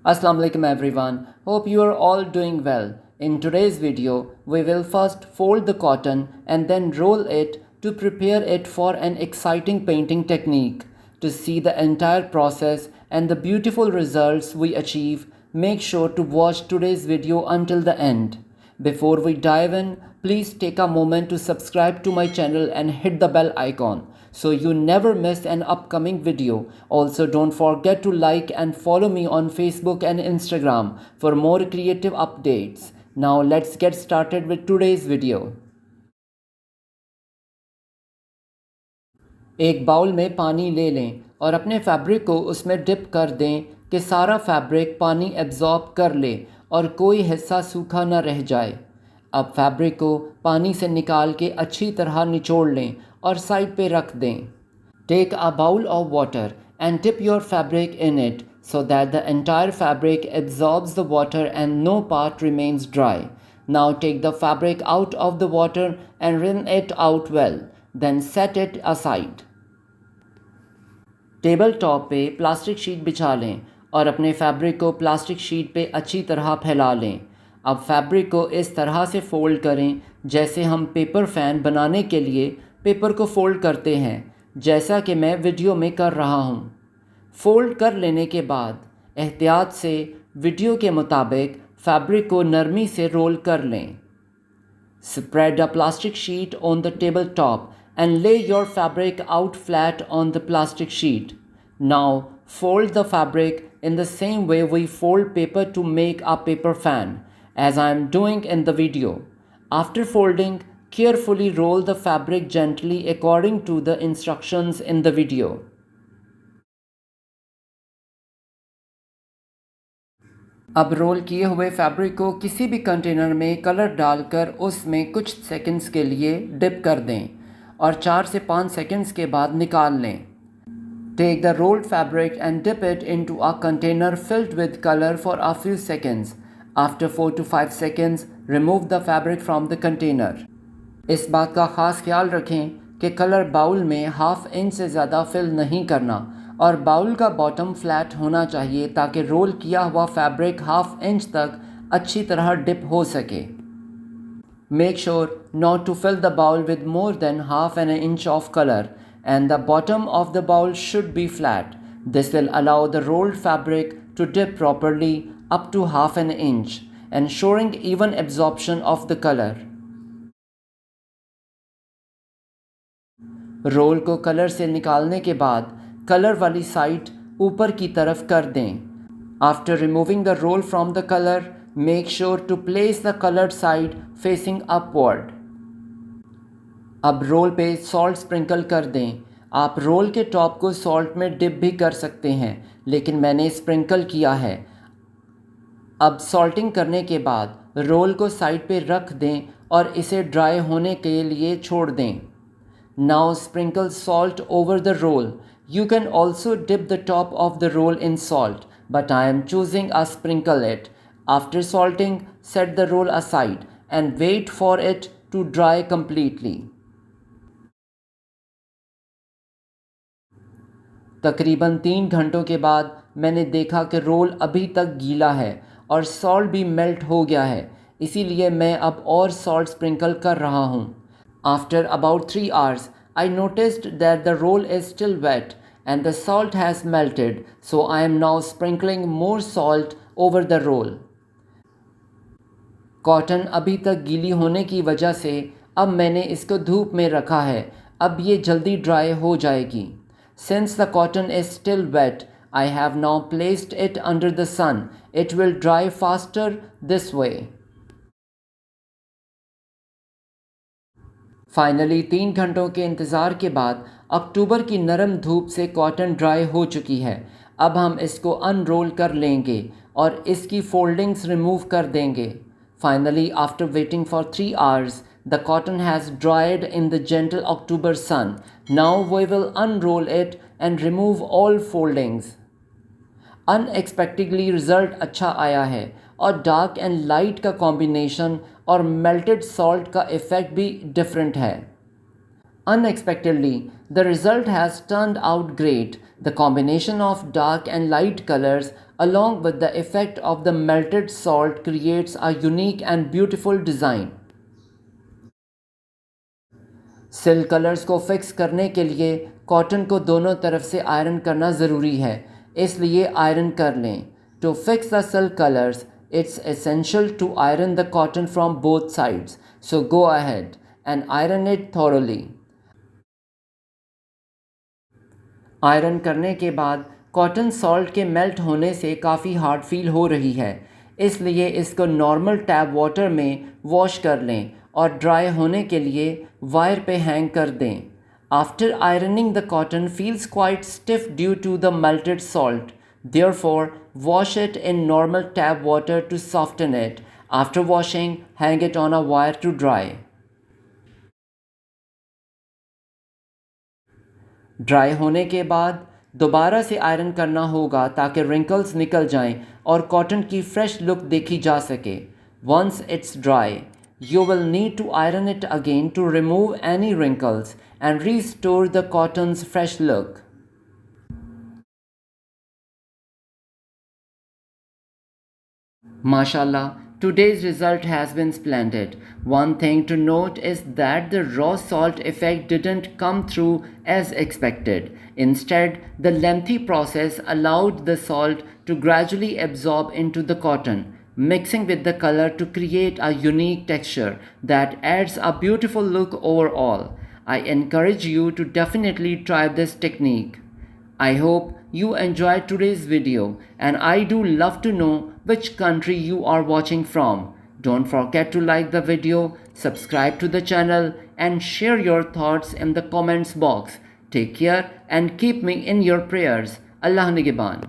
Assalamu alaikum everyone. Hope you are all doing well. In today's video, we will first fold the cotton and then roll it to prepare it for an exciting painting technique. To see the entire process and the beautiful results we achieve, make sure to watch today's video until the end. Before we dive in, please take a moment to subscribe to my channel and hit the bell icon so you never miss an upcoming video. Also, don't forget to like and follow me on Facebook and Instagram for more creative updates. Now let's get started with today's video. एक bowl में पानी ले लें और अपने fabric को उसमें dip कर दें कि सारा फैब्रिक पानी एब्जॉर्ब कर ले और कोई हिस्सा सूखा न रह जाए। अब फैब्रिक को पानी से निकाल के अच्छी तरह निचोड़ लें और साइड पे रख दें। Take a bowl of water and dip your fabric in it so that the entire fabric absorbs the water and no part remains dry. Now take the fabric out of the water and rinse it out well. Then set it aside. Table top पे plastic sheet बिछा लें और अपने fabric को plastic sheet पे अच्छी तरह फैला लें। अब फैब्रिक को इस तरह से फोल्ड करें जैसे हम पेपर फ़ैन बनाने के लिए पेपर को फोल्ड करते हैं, जैसा कि मैं वीडियो में कर रहा हूँ। फोल्ड कर लेने के बाद एहतियात से वीडियो के मुताबिक फैब्रिक को नरमी से रोल कर लें। Spread a plastic sheet on the tabletop and lay your fabric out flat on the plastic sheet. Now fold the fabric in the same way we fold paper to make a paper fan, as I am doing in the video. After folding, carefully roll the fabric gently according to the instructions in the video. अब role किए हुए fabric को किसी भी container में colour डालकर उसमें कुछ सेकंड्स के लिए डिप कर दें और 4 से 5 सेकंड्स के बाद निकाल लें। Take the rolled fabric and dip it into a container filled with color for a few seconds. After 4 to 5 seconds, remove the fabric from the container. इस बात का ख़ास ख्याल रखें कि कलर बाउल में ½ इंच से ज़्यादा फिल नहीं करना और बाउल का बॉटम फ्लैट होना चाहिए ताकि रोल किया हुआ फैब्रिक ½ इंच तक अच्छी तरह डिप हो सके। Make sure not to fill the bowl with more than ½ an inch of color and the bottom of the bowl should be flat. This will allow the rolled fabric to dip properly up to ½ an inch, ensuring even absorption of the color. Roll को colour से निकालने के बाद colour वाली side ऊपर की तरफ कर दें। After removing the roll from the color, make sure to place the colored side facing upward. अब रोल पे सॉल्ट स्प्रिंकल कर दें। आप रोल के टॉप को सॉल्ट में डिप भी कर सकते हैं, लेकिन मैंने स्प्रिंकल किया है। अब सॉल्टिंग करने के बाद रोल को साइड पे रख दें और इसे ड्राई होने के लिए छोड़ दें। Now sprinkle salt over the roll. You can also dip the top of the roll in salt, but I am choosing a sprinkle it. After salting, set the roll aside and wait for it to dry completely. तकरीबन 3 घंटों के बाद मैंने देखा कि role अभी तक गीला है और सॉल्ट भी मेल्ट हो गया है, इसीलिए मैं अब और सॉल्ट स्प्रिंकल कर रहा हूँ। After about 3 hours, I noticed that the roll is still wet and the salt has melted, so I am now sprinkling more salt over the roll. Cotton अभी तक गीली होने की वजह से अब मैंने इसको धूप में रखा है, अब ये जल्दी ड्राई हो जाएगी। Since the cotton is still wet, I have now placed it under the sun. It will dry faster this way. Finally 3 घंटों के इंतज़ार के बाद अक्टूबर की नरम धूप से कॉटन ड्राई हो चुकी है। अब हम इसको अनरोल कर लेंगे और इसकी फोल्डिंग्स रिमूव कर देंगे। Finally after waiting for 3 hours, the cotton has dried in the gentle October sun. Now we will unroll it and remove all foldings. Unexpectedly result अच्छा आया है और डार्क एंड लाइट का कॉम्बिनेशन और melted salt का effect भी different है। Unexpectedly, the result has turned out great. The combination of dark and light colors along with the effect of the melted salt creates a unique and beautiful design. Silk colours को fix करने के लिए cotton को दोनों तरफ से iron करना ज़रूरी है, इसलिए आयरन कर लें. To fix the silk colours it's essential to iron the cotton from both sides, so go ahead and iron it thoroughly. Iron करने के बाद कॉटन सॉल्ट के मेल्ट होने से काफ़ी हार्ड फील हो रही है, इसलिए इसको नॉर्मल टैप वाटर में वॉश कर लें और ड्राई होने के लिए वायर पे हैंग कर दें. After ironing the cotton feels quite stiff due to the melted salt. Therefore, wash it in normal tap water to soften it. After washing, hang it on a wire to dry. Dry होने के बाद दोबारा से iron करना होगा ताकि wrinkles निकल जाएं और कॉटन की फ्रेश लुक देखी जा सके. Once it's dry, you will need to iron it again to remove any wrinkles and restore the cotton's fresh look. Mashallah, today's result has been splendid. One thing to note is that the raw salt effect didn't come through as expected. Instead, the lengthy process allowed the salt to gradually absorb into the cotton, mixing with the color to create a unique texture that adds a beautiful look overall. I encourage you to definitely try this technique. I hope you enjoyed today's video, and I do love to know which country you are watching from. Don't forget to like the video, subscribe to the channel, and share your thoughts in the comments box. Take care and keep me in your prayers. Allah Nigeban.